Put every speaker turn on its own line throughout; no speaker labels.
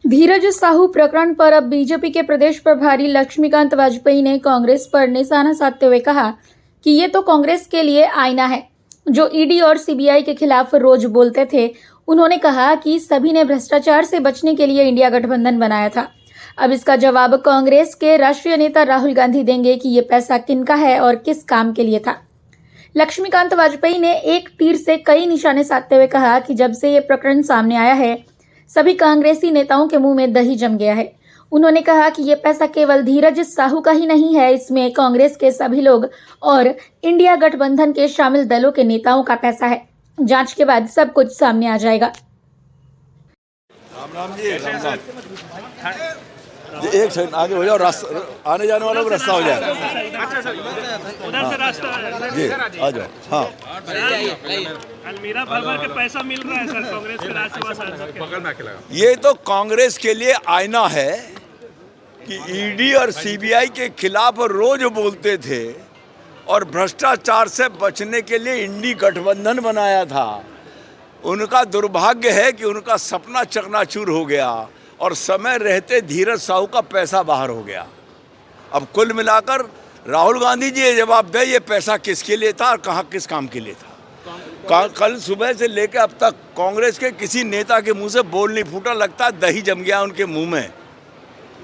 धीरज साहू प्रकरण पर अब बीजेपी के प्रदेश प्रभारी लक्ष्मीकांत वाजपेयी ने कांग्रेस पर निशाना साधते हुए कहा कि ये तो कांग्रेस के लिए आईना है, जो ईडी और सीबीआई के खिलाफ रोज बोलते थे। उन्होंने कहा कि सभी ने भ्रष्टाचार से बचने के लिए इंडिया गठबंधन बनाया था। अब इसका जवाब कांग्रेस के राष्ट्रीय नेता राहुल गांधी देंगे कि ये पैसा किनका है और किस काम के लिए था। लक्ष्मीकांत वाजपेयी ने एक तीर से कई निशाने साधते हुए कहा कि जब से ये प्रकरण सामने आया है, सभी कांग्रेसी नेताओं के मुंह में दही जम गया है। उन्होंने कहा कि ये पैसा केवल धीरज साहू का ही नहीं है, इसमें कांग्रेस के सभी लोग और इंडिया गठबंधन के शामिल दलों के नेताओं का पैसा है। जांच के बाद सब कुछ सामने आ जाएगा।
राम राम जी, राम राम जी, एक सेकंड आगे हो जाओ, रास्ता आने जाने वालों को रास्ता हो जाए।
उधर से रास्ता
जी आ जाओ। हाँ,
अलमीरा भर भर के पैसा मिल रहा है सर कांग्रेस के राज्यसभा सांसद के।
ये तो कांग्रेस के लिए आईना है कि ईडी और सीबीआई के खिलाफ रोज बोलते थे और भ्रष्टाचार से बचने के लिए इंडी गठबंधन बनाया था। उनका दुर्भाग्य है कि उनका सपना चकनाचूर हो गया और समय रहते धीरज साहू का पैसा बाहर हो गया। अब कुल मिलाकर राहुल गांधी जी ये जवाब दें, ये पैसा किसके लिए था और कहाँ किस काम के लिए था। कल सुबह से लेकर अब तक कांग्रेस के किसी नेता के मुंह से बोल नहीं फूटा, लगता है दही जम गया उनके मुंह में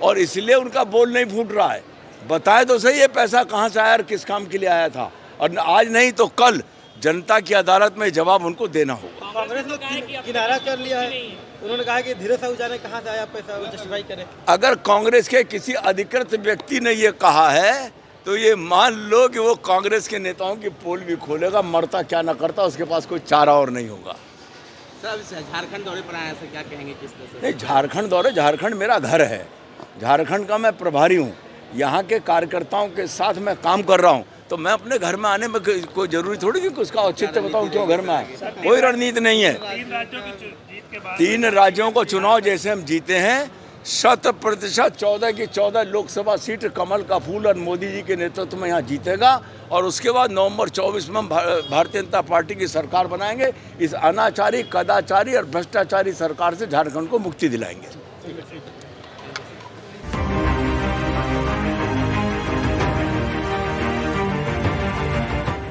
और इसलिए उनका बोल नहीं फूट रहा है। बताए तो सही ये पैसा कहाँ से आया और किस काम के लिए आया था, और आज नहीं तो कल जनता की अदालत में जवाब उनको देना होगा।
कांग्रेस ने किनारा कर लिया है। उन्होंने कहा कि धीरज साहू जाने कहाँ से आया पैसा, वो जस्टिफाई करे।
अगर कांग्रेस के किसी अधिकृत व्यक्ति ने ये कहा है तो ये मान लो कि वो कांग्रेस के नेताओं की पोल भी खोलेगा, मरता क्या ना करता, उसके पास कोई चारा और नहीं होगा।
सर झारखंड दौरे पर आया है, क्या कहेंगे किस तरह से?
नहीं, झारखंड दौरे, झारखंड मेरा घर है, झारखंड का मैं प्रभारी हूँ, यहाँ के कार्यकर्ताओं के साथ मैं काम कर रहा हूँ, तो मैं अपने घर में आने में कोई जरूरी थोड़ी कि उसका औचित्य बताऊँ क्यों घर में आए। कोई रणनीति नहीं है। 3 राज्यों को चुनाव जैसे हम जीते हैं, 100% 14 की 14 लोकसभा सीट कमल का फूल और मोदी जी के नेतृत्व में यहाँ जीतेगा और उसके बाद नवंबर 24 में हम भारतीय जनता पार्टी की सरकार बनाएंगे। इस अनाचारी, कदाचारी और भ्रष्टाचारी सरकार से झारखंड को मुक्ति दिलाएंगे।